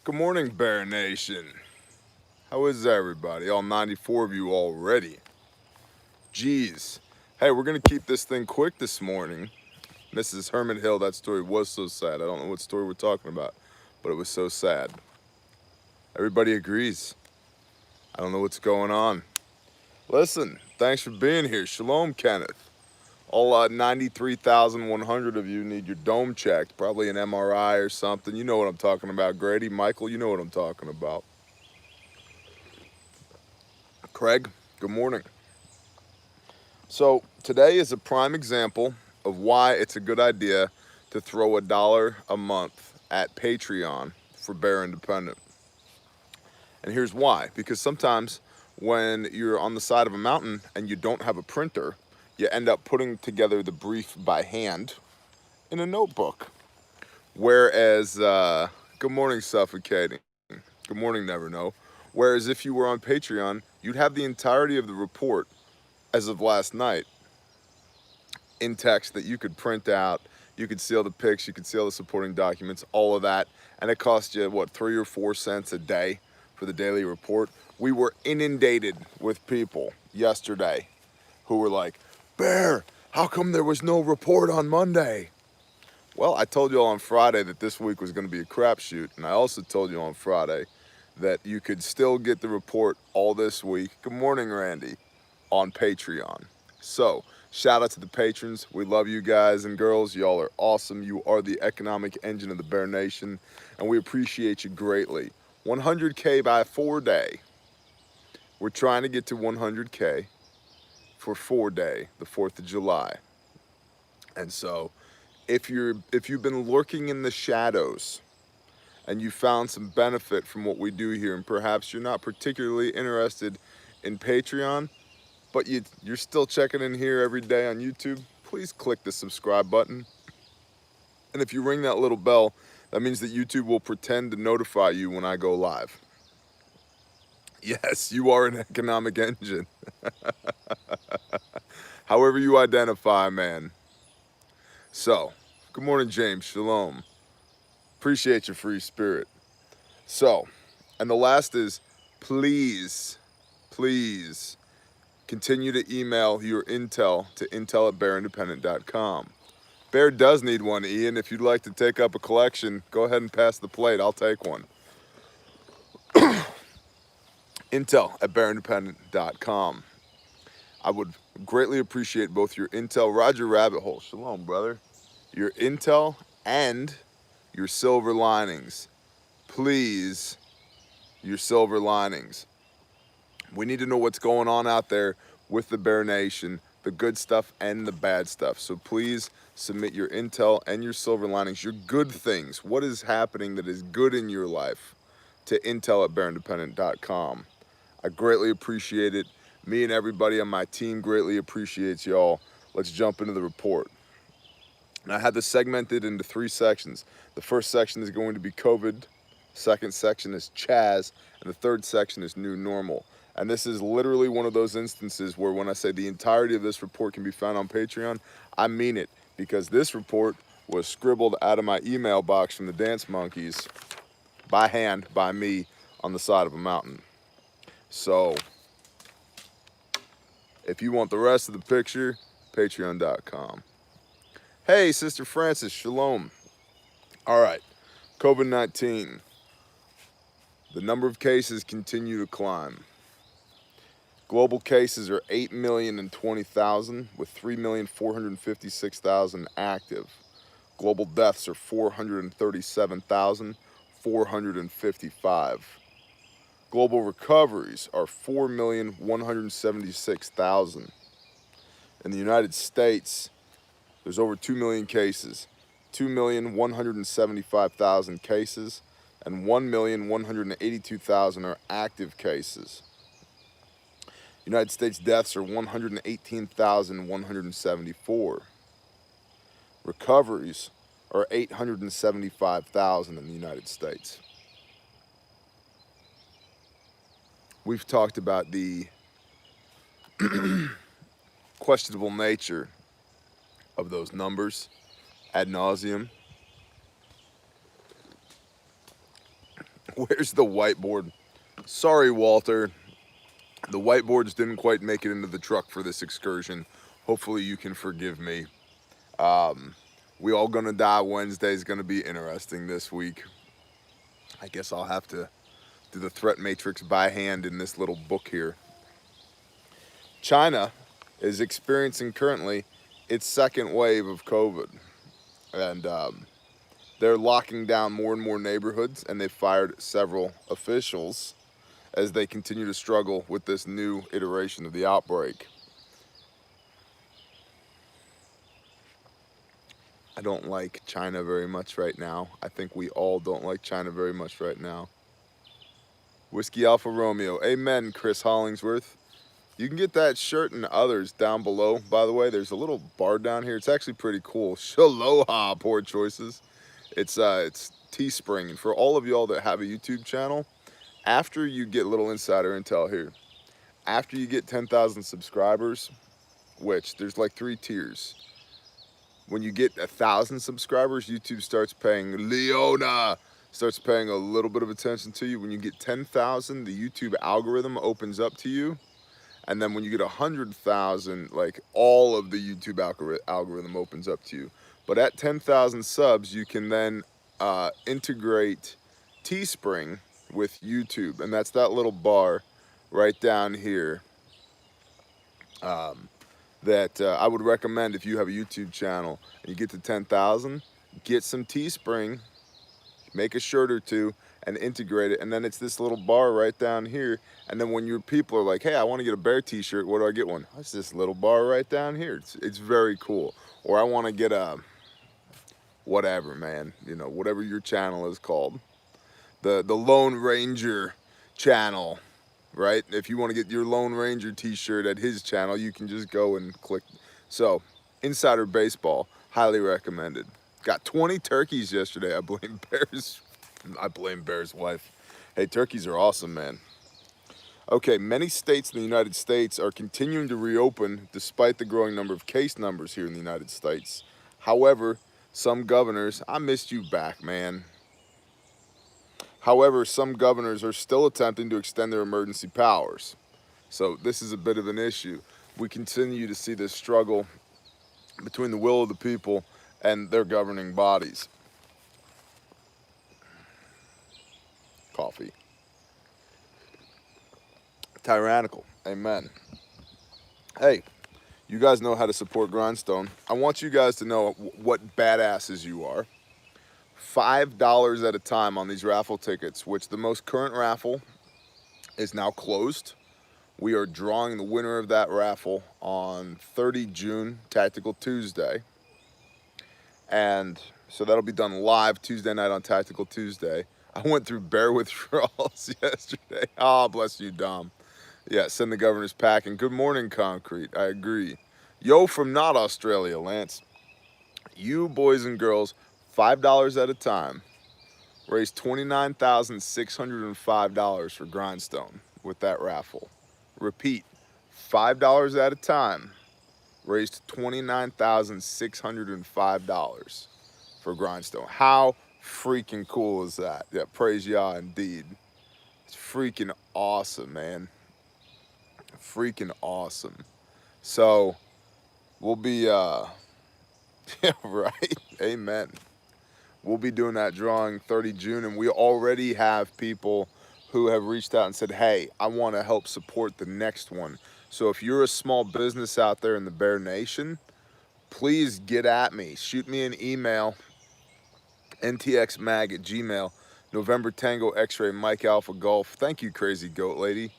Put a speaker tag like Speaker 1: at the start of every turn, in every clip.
Speaker 1: Good morning, Bear Nation. How is everybody? All 94 of you already. Jeez. Hey, we're going to keep this thing quick this morning. Mrs. Herman Hill, that story was so sad. I don't know what story we're talking about, but it was so sad. Everybody agrees. I don't know what's going on. Listen, thanks for being here. Shalom, Kenneth. All 93,100 of you need your dome checked, probably an MRI or something. You know what I'm talking about, Grady. Michael, you know what I'm talking about. Craig, good morning. So today is a prime example of why it's a good idea to throw $1 a month at Patreon for Bear Independent. And here's why. Because sometimes when you're on the side of a mountain and you don't have a printer, you end up putting together the brief by hand in a notebook. Whereas, good morning, Suffocating. Good morning, Never Know. Whereas if you were on Patreon, you'd have the entirety of the report as of last night in text that you could print out. You could see all the pics, you could see all the supporting documents, all of that. And it cost you, what, 3 or 4 cents a day for the daily report. We were inundated with people yesterday who were like, Bear, how come there was no report on Monday? Well, I told you all on Friday that this week was going to be a crapshoot. And I also told you on Friday that you could still get the report all this week. Good morning, Randy, on Patreon. So, shout out to the patrons. We love you guys and girls. Y'all are awesome. You are the economic engine of the Bear Nation, and we appreciate you greatly. 100K by 4-day. We're trying to get to 100K for 4-day, the 4th of July. And so, if you've been lurking in the shadows and you found some benefit from what we do here, and perhaps you're not particularly interested in Patreon, but you're still checking in here every day on YouTube, please click the subscribe button. And if you ring that little bell, that means that YouTube will pretend to notify you when I go live. Yes, you are an economic engine. However you identify, man. So, good morning, James. Shalom. Appreciate your free spirit. So, and the last is, please continue to email your intel to intel@bearindependent.com. Bear does need one, Ian. If you'd like to take up a collection, go ahead and pass the plate. I'll take one. Intel@bearindependent.com. I would greatly appreciate both your intel, Roger Rabbit Hole, shalom, brother, your intel and your silver linings. Please, your silver linings. We need to know what's going on out there with the Bear Nation, the good stuff and the bad stuff. So please submit your intel and your silver linings, your good things. What is happening that is good in your life to intel@bearindependent.com. I greatly appreciate it. Me and everybody on my team greatly appreciates y'all. Let's jump into the report. And I had this segmented into 3 sections. The first section is going to be COVID. Second section is CHAZ. And the third section is new normal. And this is literally one of those instances where when I say the entirety of this report can be found on Patreon, I mean it. Because this report was scribbled out of my email box from the Dance Monkeys by hand, by me, on the side of a mountain. So, if you want the rest of the picture, patreon.com. Hey, Sister Francis, shalom. All right, COVID-19. The number of cases continue to climb. Global cases are 8,020,000 with 3,456,000 active. Global deaths are 437,455. Global recoveries are 4,176,000. In the United States, there's over 2 million cases, 2,175,000 cases, and 1,182,000 are active cases. United States deaths are 118,174. Recoveries are 875,000 in the United States. We've talked about the questionable nature of those numbers ad nauseum. Where's the whiteboard? Sorry, Walter. The whiteboards didn't quite make it into the truck for this excursion. Hopefully you can forgive me. We All Gonna Die Wednesday is gonna be interesting this week. I guess I'll have to do the threat matrix by hand in this little book here. China is experiencing currently its second wave of COVID. And they're locking down more and more neighborhoods, and they've fired several officials as they continue to struggle with this new iteration of the outbreak. I don't like China very much right now. I think we all don't like China very much right now. Whiskey Alpha Romeo. Amen, Chris Hollingsworth. You can get that shirt and others down below. By the way, there's a little bar down here. It's actually pretty cool. Shaloha, poor choices. It's Teespring. And for all of y'all that have a YouTube channel, after you get a little insider intel here, after you get 10,000 subscribers, which there's like 3 tiers. When you get 1,000 subscribers, YouTube starts paying starts paying a little bit of attention to you. When you get 10,000, the YouTube algorithm opens up to you. And then when you get 100,000, like all of the YouTube algorithm opens up to you. But at 10,000 subs, you can then integrate Teespring with YouTube. And that's that little bar right down here that I would recommend if you have a YouTube channel and you get to 10,000, get some Teespring, make a shirt or two, and integrate it. And then it's this little bar right down here. And then when your people are like, hey, I want to get a bear t-shirt, where do I get one? It's this little bar right down here. It's very cool. Or I want to get a whatever, man, you know, whatever your channel is called, the Lone Ranger channel, right? If you want to get your Lone Ranger t-shirt at his channel, you can just go and click. So Insider Baseball, highly recommended. Got 20 turkeys yesterday. I blame Bear's wife. Hey, turkeys are awesome, man. Okay, many states in the United States are continuing to reopen despite the growing number of case numbers here in the United States. However, some governors, I missed you back, man. However, some governors are still attempting to extend their emergency powers. So this is a bit of an issue. We continue to see this struggle between the will of the people and their governing bodies. Coffee. Tyrannical. Amen. Hey, you guys know how to support Grindstone. I want you guys to know what badasses you are. $5 at a time on these raffle tickets, which the most current raffle is now closed. We are drawing the winner of that raffle on 30 June, Tactical Tuesday. And so that'll be done live Tuesday night on Tactical Tuesday. I went through bear withdrawals yesterday. Oh, bless you, Dom. Yeah, send the governor's packing. Good morning, Concrete. I agree. Yo from not Australia, Lance. You boys and girls, $5 at a time, raised $29,605 for Grindstone with that raffle. Repeat, $5 at a time, raised $29,605 for Grindstone. How freaking cool is that? Yeah, praise Yah indeed. It's freaking awesome, man. Freaking awesome. So we'll be yeah, right. Amen. We'll be doing that drawing 30 June, and we already have people who have reached out and said, hey, I want to help support the next one. So if you're a small business out there in the Bear Nation, please get at me. Shoot me an email, ntxmag@gmail, November Tango X-Ray Mike Alpha Golf. Thank you, Crazy Goat Lady.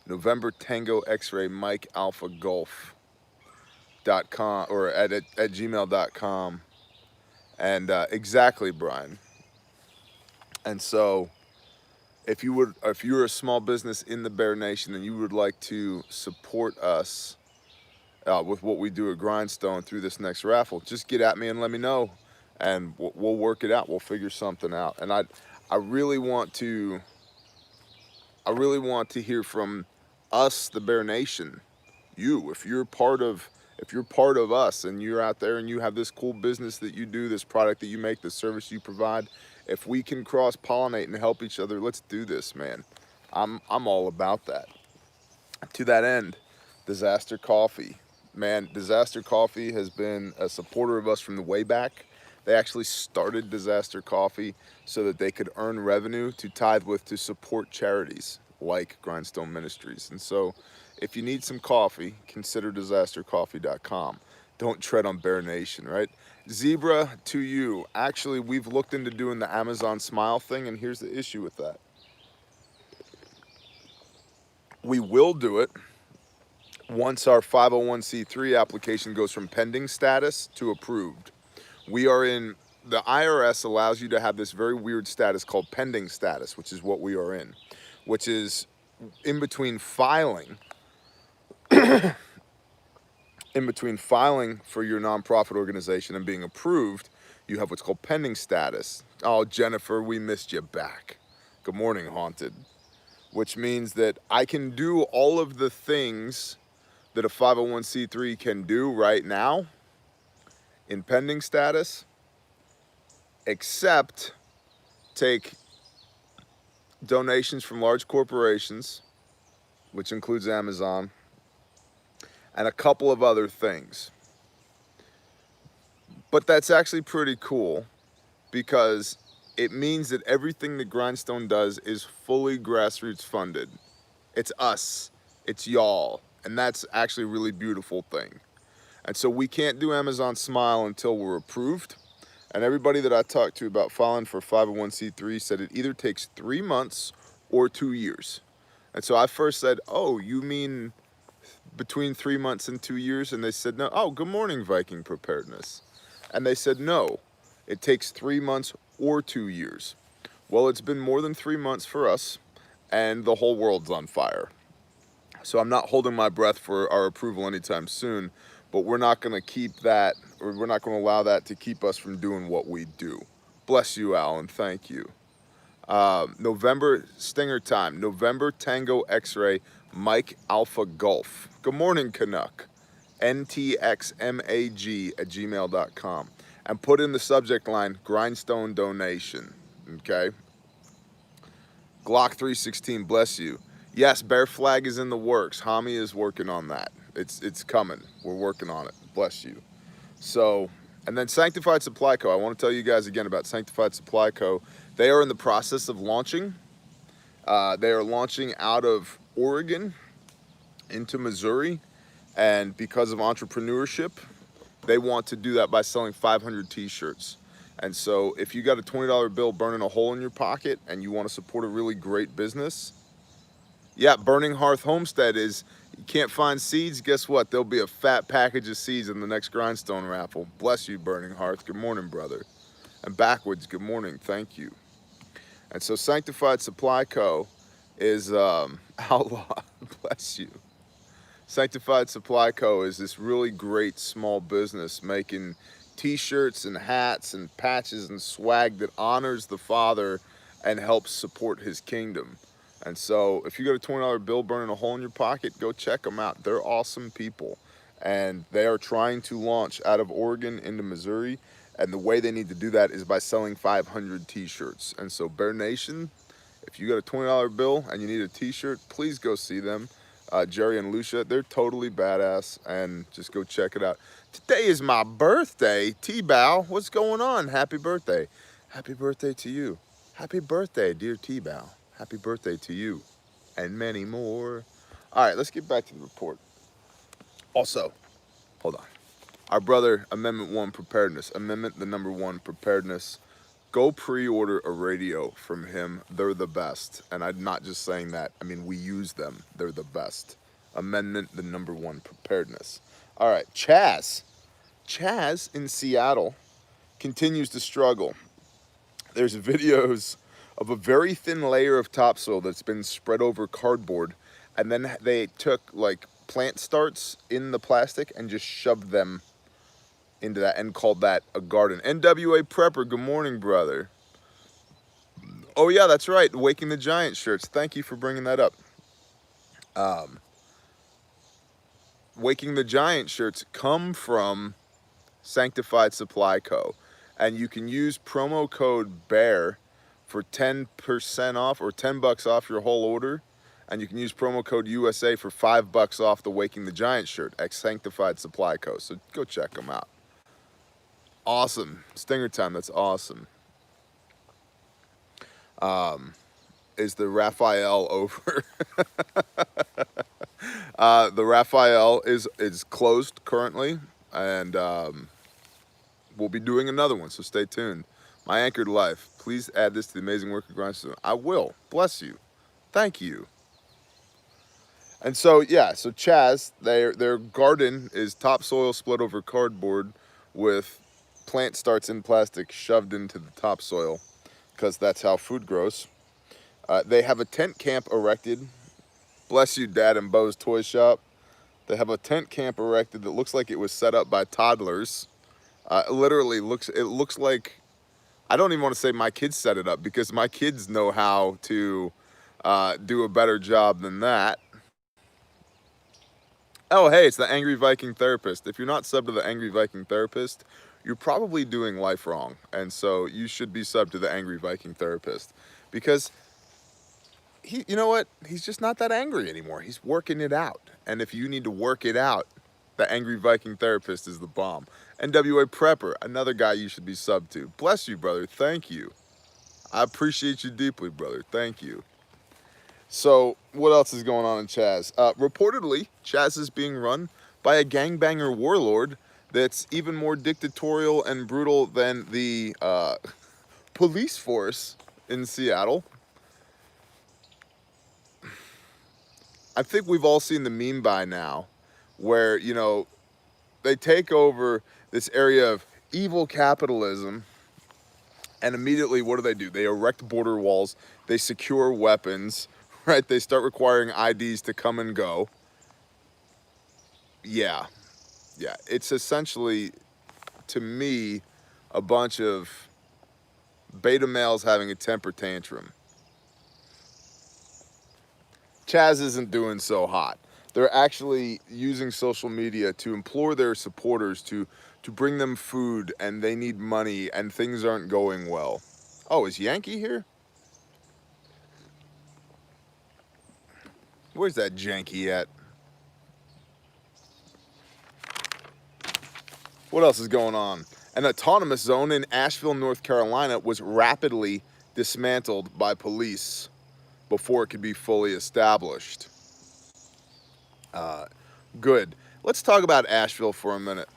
Speaker 1: November Tango X-Ray Mike Alpha Golf.com or at gmail.com. And exactly, Brian. And so if you're a small business in the Bear Nation and you would like to support us with what we do at Grindstone through this next raffle, just get at me and let me know, and we'll work it out. We'll figure something out. And I really want to hear from us, the Bear Nation. You, if you're part of If you're part of us and you're out there and you have this cool business that you do, this product that you make, this service you provide, if we can cross-pollinate and help each other, let's do this, man. I'm all about that. To that end, Disaster Coffee. Man, Disaster Coffee has been a supporter of us from the way back. They actually started Disaster Coffee so that they could earn revenue to tithe with to support charities like Grindstone Ministries. And so if you need some coffee, consider disastercoffee.com. Don't tread on Bear Nation, right? Zebra to you. Actually, we've looked into doing the Amazon Smile thing, and here's the issue with that. We will do it once our 501c3 application goes from pending status to approved. We are in, the IRS allows you to have this very weird status called pending status, which is what we are in, which is in between filing, for your nonprofit organization and being approved, you have what's called pending status. Oh, Jennifer, we missed you back. Good morning, Haunted. Which means that I can do all of the things that a 501c3 can do right now in pending status, except take donations from large corporations, which includes Amazon, and a couple of other things. But that's actually pretty cool because it means that everything that Grindstone does is fully grassroots funded. It's us, it's y'all, and that's actually a really beautiful thing. And so we can't do Amazon Smile until we're approved. And everybody that I talked to about filing for 501c3 said it either takes 3 months or 2 years. And so I first said, oh, you mean between 3 months and 2 years? And they said, no. Oh, good morning, Viking Preparedness. And they said, no, it takes 3 months or 2 years. Well, it's been more than 3 months for us, and the whole world's on fire. So I'm not holding my breath for our approval anytime soon, but we're not going to keep that, or we're not going to allow that to keep us from doing what we do. Bless you, Alan. Thank you. November Stinger time. November Tango X-Ray Mike Alpha Golf. Good morning, Canuck. ntxmag@gmail.com. And put in the subject line, Grindstone donation, okay? Glock 316, bless you. Yes, Bear Flag is in the works. Hami is working on that. It's coming. We're working on it. Bless you. So, and then Sanctified Supply Co. I want to tell you guys again about Sanctified Supply Co. They are in the process of launching. They are launching out of Oregon into Missouri. And because of entrepreneurship, they want to do that by selling 500 t-shirts. And so if you got a $20 bill burning a hole in your pocket and you want to support a really great business, yeah, Burning Hearth Homestead is, you can't find seeds, guess what? There'll be a fat package of seeds in the next Grindstone raffle. Bless you, Burning Hearth. Good morning, brother. And Backwoods, good morning. Thank you. And so Sanctified Supply Co. is outlaw. Bless you. Sanctified Supply Co. is this really great small business making t-shirts and hats and patches and swag that honors the Father and helps support his kingdom. And so if you got a $20 bill burning a hole in your pocket, go check them out. They're awesome people. And they are trying to launch out of Oregon into Missouri. And the way they need to do that is by selling 500 t-shirts. And so Bear Nation, if you got a $20 bill and you need a t-shirt, please go see them. Jerry and Lucia, they're totally badass, and just go check it out. Today is my birthday. T-Bow, what's going on? Happy birthday. Happy birthday to you. Happy birthday, dear T-Bow. Happy birthday to you, and many more. All right, let's get back to the report. Also, hold on. Our brother, Amendment 1 Preparedness. Amendment the number 1 Preparedness. Go pre-order a radio from him. They're the best. And I'm not just saying that. I mean, we use them. They're the best. Amendment the number 1 Preparedness. All right, CHAZ. CHAZ in Seattle continues to struggle. There's videos of a very thin layer of topsoil that's been spread over cardboard. And then they took like plant starts in the plastic and just shoved them into that and called that a garden. NWA Prepper, good morning, brother. Oh yeah, that's right, Waking the Giant shirts. Thank you for bringing that up. Waking the Giant shirts come from Sanctified Supply Co. And you can use promo code BEAR for 10% off or $10 off your whole order. And you can use promo code USA for $5 off the Waking the Giant shirt at Sanctified Supply Co. So go check them out. Awesome. Stinger time, that's awesome. Is the Raphael over? The Raphael is closed currently, and we'll be doing another one, so stay tuned. My Anchored Life, please add this to the amazing work of Grindstone. I will. Bless you. Thank you. And so, yeah, so CHAZ, their garden is topsoil split over cardboard with plant starts in plastic shoved into the topsoil, because that's how food grows. They have a tent camp erected. Bless you, Dad and Bo's Toy Shop. They have a tent camp erected that looks like it was set up by toddlers. It looks like, I don't even want to say my kids set it up, because my kids know how to do a better job than that. Oh, hey, it's the Angry Viking Therapist. If you're not subbed to the Angry Viking Therapist, you're probably doing life wrong. And so you should be subbed to the Angry Viking Therapist, because you know what? He's just not that angry anymore. He's working it out. And if you need to work it out, the Angry Viking Therapist is the bomb. NWA Prepper, another guy you should be subbed to. Bless you, brother. Thank you. I appreciate you deeply, brother. Thank you. So, what else is going on in CHAZ? Reportedly, CHAZ is being run by a gangbanger warlord that's even more dictatorial and brutal than the police force in Seattle. I think we've all seen the meme by now where, you know, they take over this area of evil capitalism, and immediately what do? They erect border walls, they secure weapons, right? They start requiring IDs to come and go. Yeah, it's essentially, to me, a bunch of beta males having a temper tantrum. CHAZ isn't doing so hot. They're actually using social media to implore their supporters to bring them food, and they need money, and things aren't going well. Oh, is Yankee here? Where's that janky at? What else is going on? An autonomous zone in Asheville, North Carolina was rapidly dismantled by police before it could be fully established. Good. Let's talk about Asheville for a minute.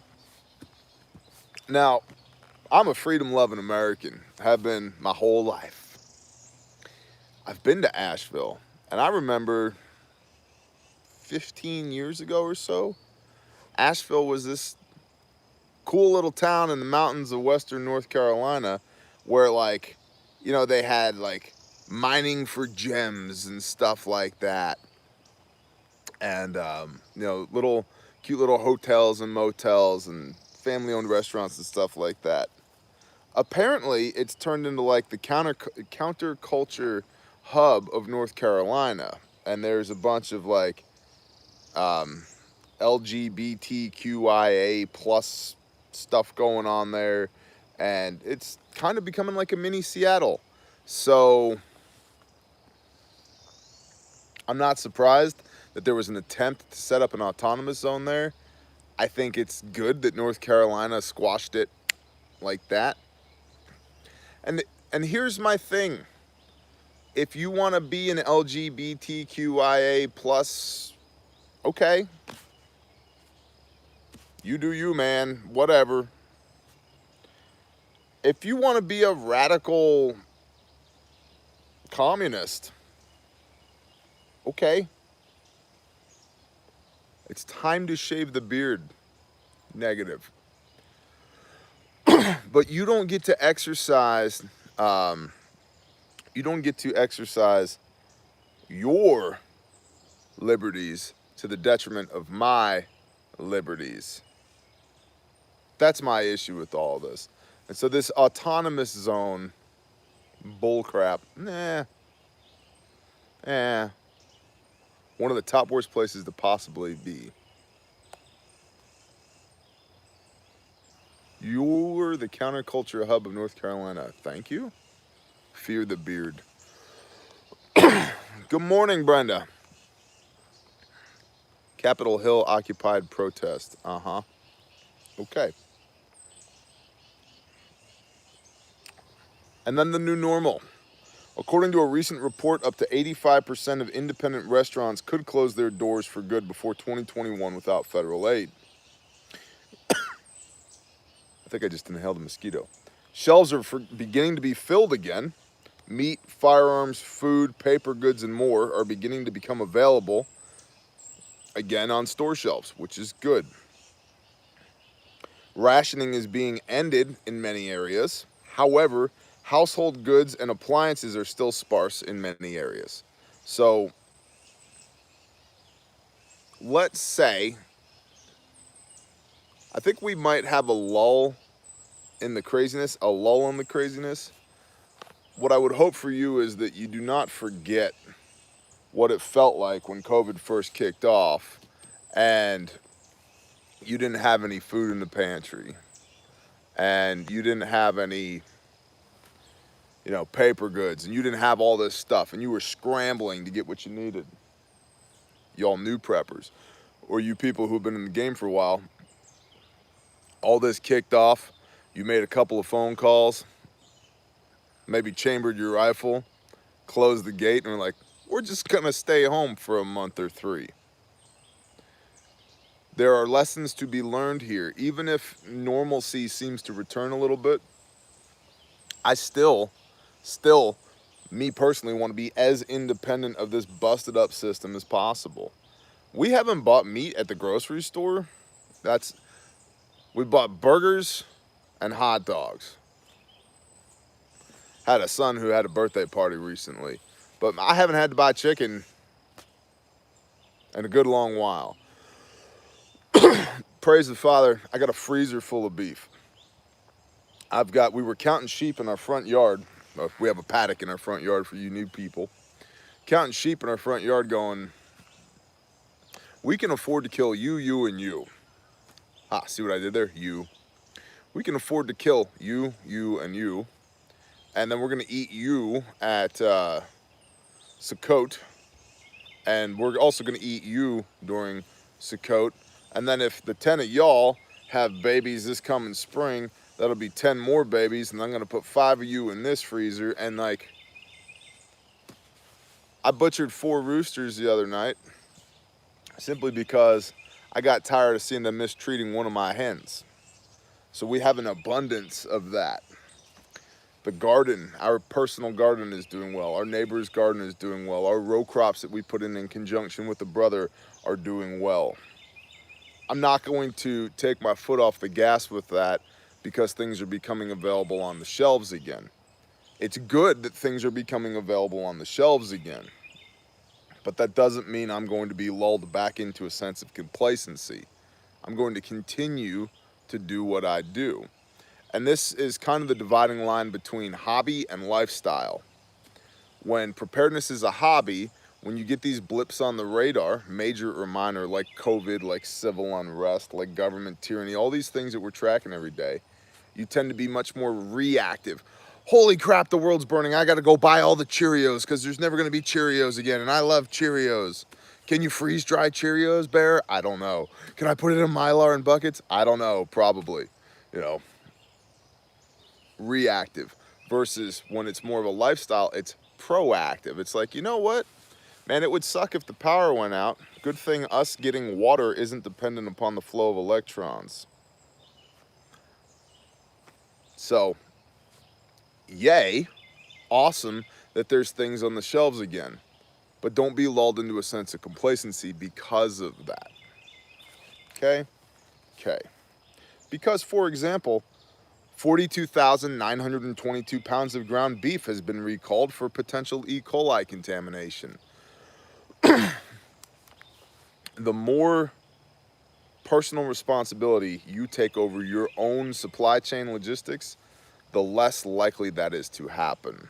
Speaker 1: Now, I'm a freedom-loving American. Have been my whole life. I've been to Asheville, and I remember 15 years ago or so, Asheville was this cool little town in the mountains of western North Carolina where, like, you know, they had, like, mining for gems and stuff like that. And, you know, cute little hotels and motels and family-owned restaurants and stuff like that. Apparently, it's turned into, like, the counterculture hub of North Carolina. And there's a bunch of, like, LGBTQIA plus stuff going on there. And it's kind of becoming like a mini Seattle. So I'm not surprised that there was an attempt to set up an autonomous zone there. I think it's good that North Carolina squashed it like that. And here's my thing. If you want to be an LGBTQIA plus, okay. You do you, man. Whatever. If you want to be a radical communist, okay. It's time to shave the beard. Negative. But you don't get to exercise, your liberties to the detriment of my liberties. That's my issue with all this. And so this autonomous zone bullcrap, one of the top worst places to possibly be. You're the counterculture hub of North Carolina. Thank you. Fear the beard. Good morning, Brenda. Capitol Hill occupied protest. Okay. And then the new normal. According to a recent report, up to 85% of independent restaurants could close their doors for good before 2021 without federal aid. I think I just inhaled a mosquito. Shelves are beginning to be filled again. Meat, firearms, food, paper goods, and more are beginning to become available again on store shelves, which is good. Rationing is being ended in many areas. However, household goods and appliances are still sparse in many areas. So, let's say, I think we might have a lull in the craziness, What I would hope for you is that you do not forget what it felt like when COVID first kicked off and you didn't have any food in the pantry and you didn't have any, paper goods, and you didn't have all this stuff, and you were scrambling to get what you needed. Y'all new preppers, or you people who've been in the game for a while, all this kicked off, you made a couple of phone calls, maybe chambered your rifle, closed the gate, and were like, we're just gonna stay home for a month or 3. There are lessons to be learned here. Even if normalcy seems to return a little bit, I still, me personally, want to be as independent of this busted up system as possible. We haven't bought meat at the grocery store. We bought burgers and hot dogs. Had a son who had a birthday party recently, but I haven't had to buy chicken in a good long while. Praise the Father, I got a freezer full of beef. We were counting sheep in our front yard. We have a paddock in our front yard for you new people. Counting sheep in our front yard going, we can afford to kill you, you, and you. See what I did there? You. We can afford to kill you, you, and you. And then we're going to eat you at Sukkot. And we're also going to eat you during Sukkot. And then if the 10 of y'all have babies this coming spring, that'll be 10 more babies. And I'm going to put 5 of you in this freezer. And I butchered 4 roosters the other night simply because I got tired of seeing them mistreating one of my hens. So we have an abundance of that. The garden, our personal garden is doing well. Our neighbor's garden is doing well. Our row crops that we put in conjunction with the brother are doing well. I'm not going to take my foot off the gas with that because things are becoming available on the shelves again. It's good that things are becoming available on the shelves again, but that doesn't mean I'm going to be lulled back into a sense of complacency. I'm going to continue to do what I do. And this is kind of the dividing line between hobby and lifestyle. When preparedness is a hobby, when you get these blips on the radar, major or minor, like COVID, like civil unrest, like government tyranny, all these things that we're tracking every day, you tend to be much more reactive. Holy crap, the world's burning. I got to go buy all the Cheerios because there's never going to be Cheerios again, and I love Cheerios. Can you freeze dry Cheerios, Bear? I don't know. Can I put it in Mylar and buckets? I don't know, probably. Reactive versus when it's more of a lifestyle, it's proactive. It's like, you know what? Man, it would suck if the power went out. Good thing us getting water isn't dependent upon the flow of electrons. So, yay, awesome that there's things on the shelves again. But don't be lulled into a sense of complacency because of that. Okay? Because, for example, 42,922 pounds of ground beef has been recalled for potential E. coli contamination. The more personal responsibility you take over your own supply chain logistics, the less likely that is to happen.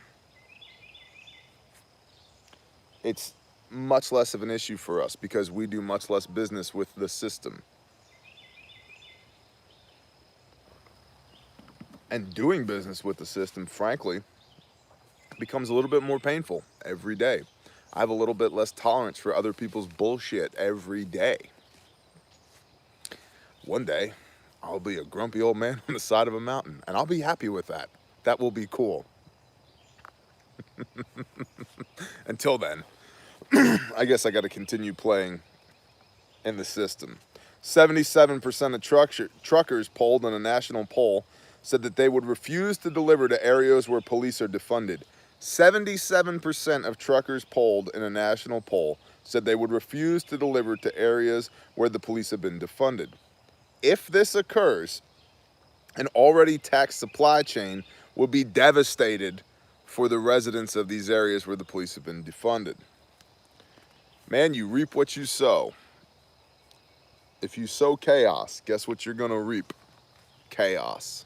Speaker 1: It's much less of an issue for us because we do much less business with the system. And doing business with the system, frankly, becomes a little bit more painful every day. I have a little bit less tolerance for other people's bullshit every day. One day, I'll be a grumpy old man on the side of a mountain, and I'll be happy with that. That will be cool. Until then, I guess I got to continue playing in the system. 77% of truckers polled in a national poll said that they would refuse to deliver to areas where police are defunded. 77% of truckers polled in a national poll said they would refuse to deliver to areas where the police have been defunded. If this occurs, an already taxed supply chain will be devastated for the residents of these areas where the police have been defunded. Man, you reap what you sow. If you sow chaos, guess what you're going to reap? Chaos.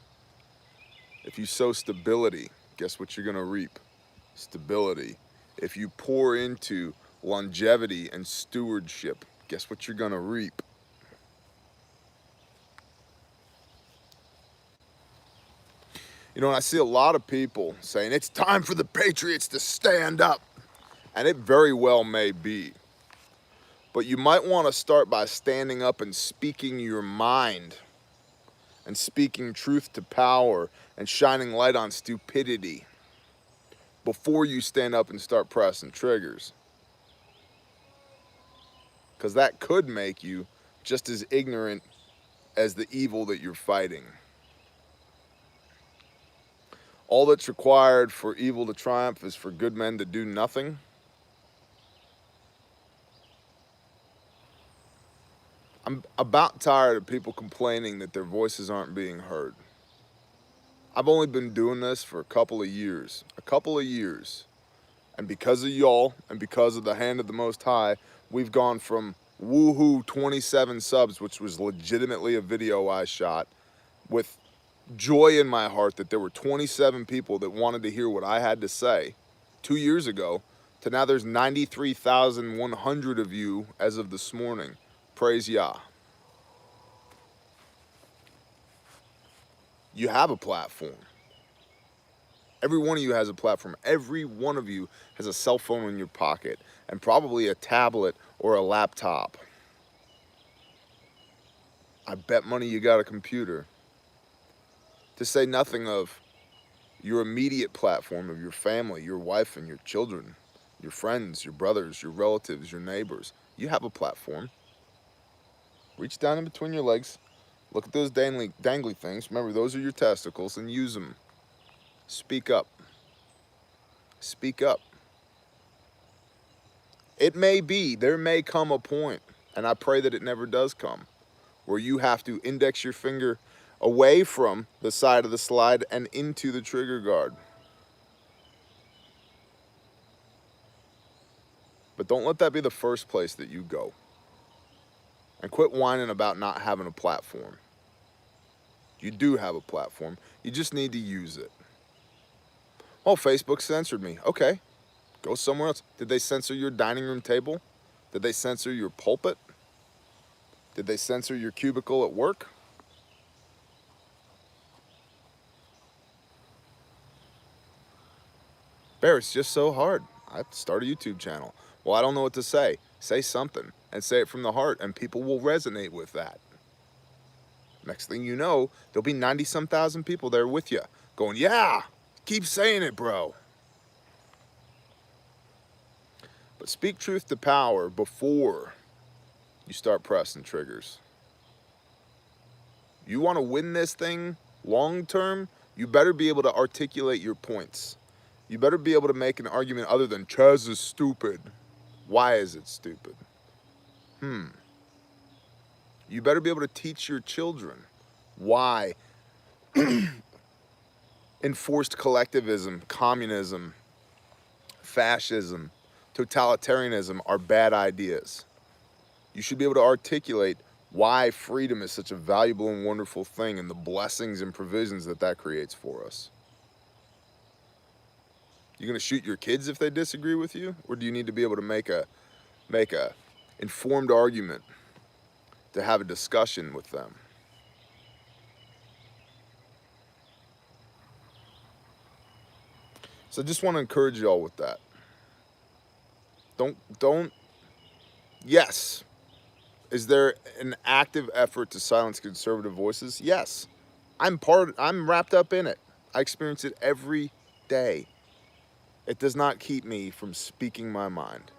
Speaker 1: If you sow stability, guess what you're going to reap? Stability. If you pour into longevity and stewardship, guess what you're going to reap? You know, and I see a lot of people saying it's time for the patriots to stand up. And it very well may be. But you might want to start by standing up and speaking your mind and speaking truth to power and shining light on stupidity before you stand up and start pressing triggers. Because that could make you just as ignorant as the evil that you're fighting. All that's required for evil to triumph is for good men to do nothing. I'm about tired of people complaining that their voices aren't being heard. I've only been doing this for a couple of years. And because of y'all and because of the hand of the Most High, we've gone from woohoo 27 subs, which was legitimately a video I shot, with joy in my heart that there were 27 people that wanted to hear what I had to say 2 years ago, to now there's 93,100 of you as of this morning. Praise Yah. You have a platform. Every one of you has a platform. Every one of you has a cell phone in your pocket and probably a tablet or a laptop. I bet money you got a computer. To say nothing of your immediate platform of your family, your wife and your children, your friends, your brothers, your relatives, your neighbors. You have a platform. Reach down in between your legs. Look at those dangly things. Remember, those are your testicles, and use them. Speak up. Speak up. It may be, there may come a point, and I pray that it never does come, where you have to index your finger away from the side of the slide and into the trigger guard. But don't let that be the first place that you go. And quit whining about not having a platform. You do have a platform. You just need to use it. Oh, Facebook censored me. Okay, go somewhere else. Did they censor your dining room table? Did they censor your pulpit? Did they censor your cubicle at work? Bear, it's just so hard. I start a YouTube channel. Well, I don't know what to say. Say something and say it from the heart, and people will resonate with that. Next thing you know, there'll be 90-some thousand people there with you going, yeah, keep saying it, bro. But speak truth to power before you start pressing triggers. You want to win this thing long term, you better be able to articulate your points. You better be able to make an argument other than CHAZ is stupid. Why is it stupid? You better be able to teach your children why enforced collectivism, communism, fascism, totalitarianism are bad ideas. You should be able to articulate why freedom is such a valuable and wonderful thing and the blessings and provisions that that creates for us. You gonna shoot your kids if they disagree with you? Or do you need to be able to make a informed argument to have a discussion with them? So I just want to encourage y'all with that. Yes. Is there an active effort to silence conservative voices? Yes. I'm wrapped up in it. I experience it every day. It does not keep me from speaking my mind.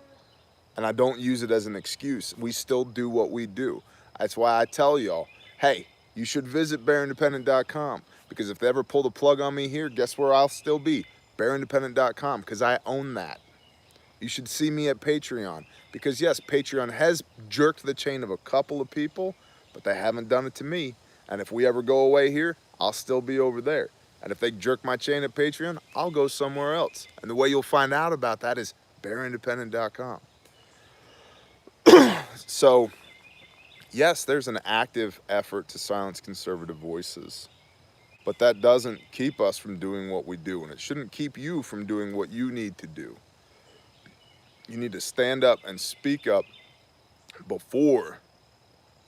Speaker 1: And I don't use it as an excuse. We still do what we do. That's why I tell y'all, hey, you should visit bearindependent.com, because if they ever pull the plug on me here, guess where I'll still be? bearindependent.com, because I own that. You should see me at Patreon, because yes, Patreon has jerked the chain of a couple of people, but they haven't done it to me. And if we ever go away here, I'll still be over there. And if they jerk my chain at Patreon, I'll go somewhere else. And the way you'll find out about that is bearindependent.com. So, yes, there's an active effort to silence conservative voices, but that doesn't keep us from doing what we do, and it shouldn't keep you from doing what you need to do. You need to stand up and speak up before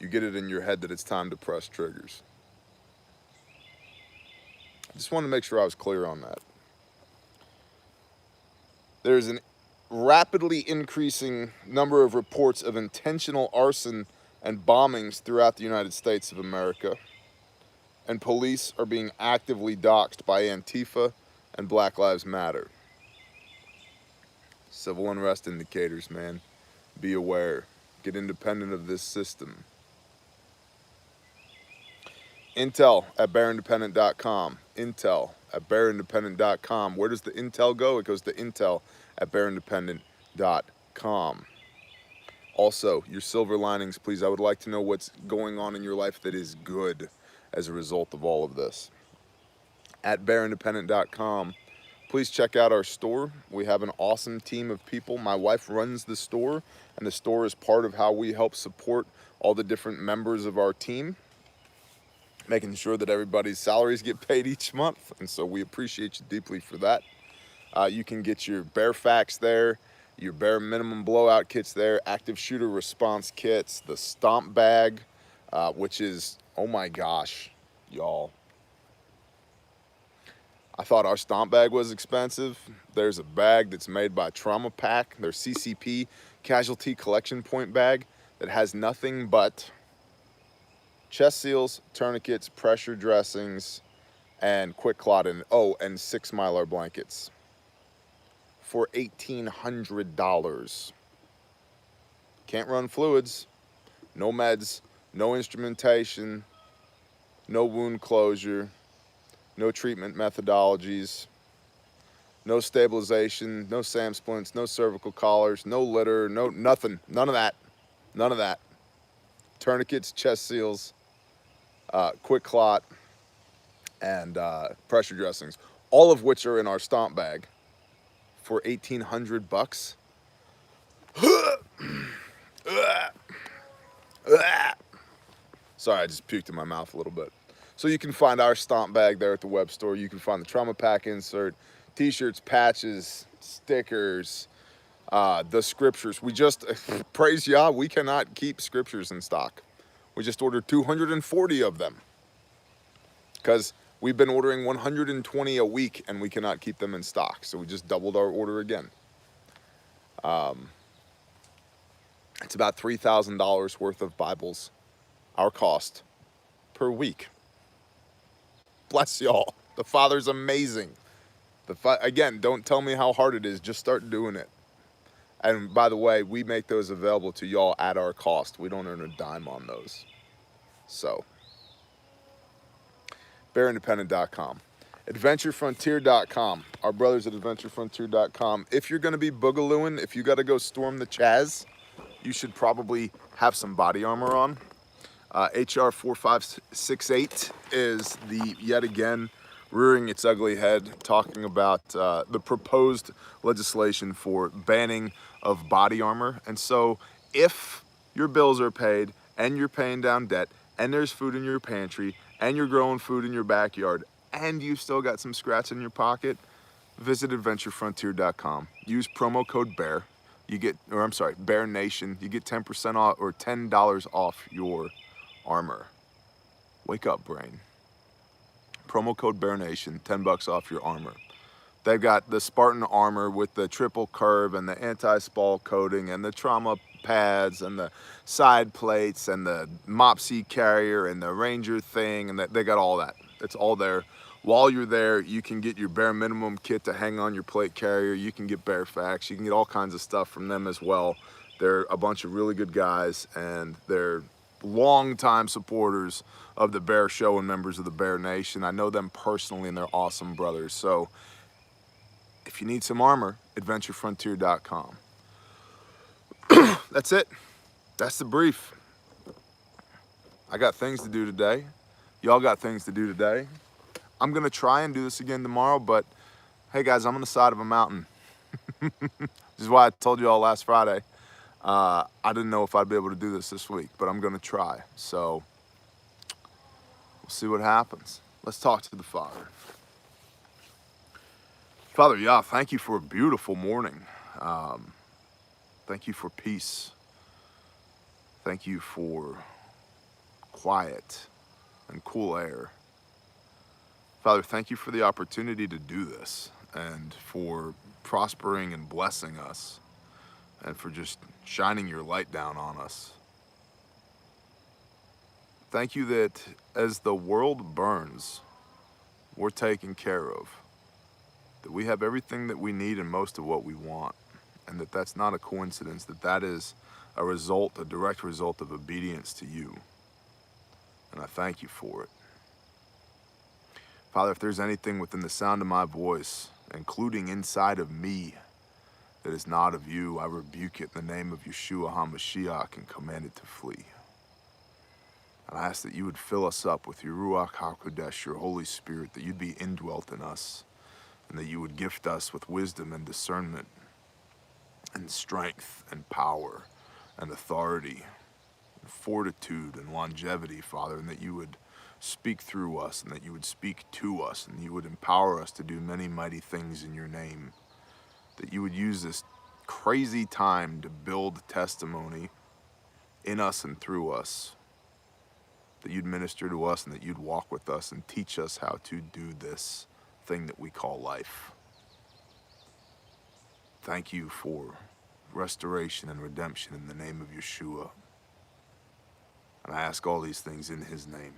Speaker 1: you get it in your head that it's time to press triggers. I just wanted to make sure I was clear on that. There's an rapidly increasing number of reports of intentional arson and bombings throughout the United States of America, and police are being actively doxxed by Antifa and Black Lives Matter. Civil unrest indicators, man. Be aware. Get independent of this system. Intel at bearindependent.com. Intel at bearindependent.com. Where does the intel go? It goes to intel at bearindependent.com. Also, your silver linings, please. I would like to know what's going on in your life that is good as a result of all of this. At bearindependent.com. Please check out our store. We have an awesome team of people. My wife runs the store, and the store is part of how we help support all the different members of our team, making sure that everybody's salaries get paid each month. And so we appreciate you deeply for that. You can get your Bear Facts there, your Bare Minimum Blowout kits there, active shooter response kits, the Stomp Bag, which is, oh my gosh, y'all. I thought our Stomp Bag was expensive. There's a bag that's made by Trauma Pack, their CCP Casualty Collection Point bag, that has nothing but chest seals, tourniquets, pressure dressings, and quick clot in it. Oh, and 6 Mylar blankets for $1,800. Can't run fluids, no meds, no instrumentation, no wound closure, no treatment methodologies, no stabilization, no SAM splints, no cervical collars, no litter, no nothing, none of that, none of that. Tourniquets, chest seals, quick clot, and pressure dressings, all of which are in our Stomp Bag for $1,800. Sorry, I just puked in my mouth a little bit. So you can find our Stomp Bag there at the web store. You can find the Trauma Pack insert, t-shirts, patches, stickers, the scriptures. We just, praise Yah, we cannot keep scriptures in stock. We just ordered 240 of them because we've been ordering 120 a week and we cannot keep them in stock. So we just doubled our order again. It's about $3,000 worth of Bibles, our cost, per week. Bless y'all. The Father's amazing. Again, don't tell me how hard it is. Just start doing it. And by the way, we make those available to y'all at our cost. We don't earn a dime on those. So, bearindependent.com. AdventureFrontier.com. Our brothers at AdventureFrontier.com. If you're going to be boogalooing, if you got to go storm the CHAZ, you should probably have some body armor on. HR 4568 is yet again rearing its ugly head, talking about the proposed legislation for banning of body armor. And so if your bills are paid and you're paying down debt and there's food in your pantry and you're growing food in your backyard and you've still got some scratch in your pocket, visit adventurefrontier.com. Use promo code BEAR. Bear Nation. You get 10% off or $10 off your armor. Wake up, brain. Promo code Bear Nation, $10 off your armor. They've got the Spartan armor with the triple curve and the anti-spall coating and the trauma pads and the side plates and the Mopsy carrier and the Ranger thing, and they got all that. It's all there. While you're there, you can get your bare minimum kit to hang on your plate carrier. You can get bear facts. You can get all kinds of stuff from them as well. They're a bunch of really good guys, and they're longtime supporters of the Bear Show and members of the Bear Nation. I know them personally, and they're awesome brothers. So if you need some armor, adventurefrontier.com. That's it. That's the brief. I got things to do today. Y'all got things to do today. I'm gonna try and do this again tomorrow, but hey guys, I'm on the side of a mountain. This is why I told you all last Friday. I didn't know if I'd be able to do this week, but I'm gonna try. So we'll see what happens. Let's talk to the Father. Father Yah, thank you for a beautiful morning. Thank you for peace. Thank you for quiet and cool air. Father, thank you for the opportunity to do this, and for prospering and blessing us, and for just shining your light down on us. Thank you that as the world burns, we're taken care of, that we have everything that we need and most of what we want, and that that's not a coincidence, that that is a result, a direct result of obedience to you. And I thank you for it. Father, if there's anything within the sound of my voice, including inside of me, that is not of you, I rebuke it in the name of Yeshua HaMashiach and command it to flee. And I ask that you would fill us up with your Ruach HaKodesh, your Holy Spirit, that you'd be indwelt in us, and that you would gift us with wisdom and discernment and strength and power and authority and fortitude and longevity, Father, and that you would speak through us, and that you would speak to us, and you would empower us to do many mighty things in your name, that you would use this crazy time to build testimony in us and through us, that you'd minister to us and that you'd walk with us and teach us how to do this thing that we call life. Thank you for restoration and redemption in the name of Yeshua. And I ask all these things in his name.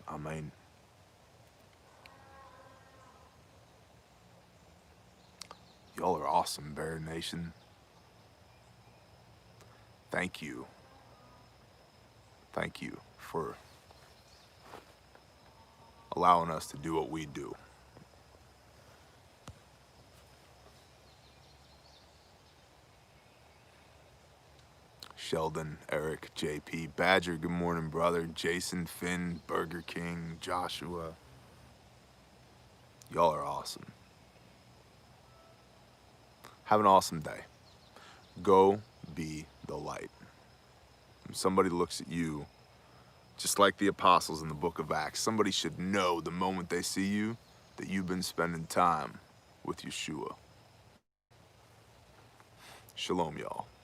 Speaker 1: Amen. Y'all are awesome, Bear Nation. Thank you. Thank you for allowing us to do what we do. Sheldon, Eric, JP, Badger, good morning, brother. Jason, Finn, Burger King, Joshua. Y'all are awesome. Have an awesome day. Go be the light. When somebody looks at you, just like the apostles in the book of Acts, somebody should know the moment they see you that you've been spending time with Yeshua. Shalom, y'all.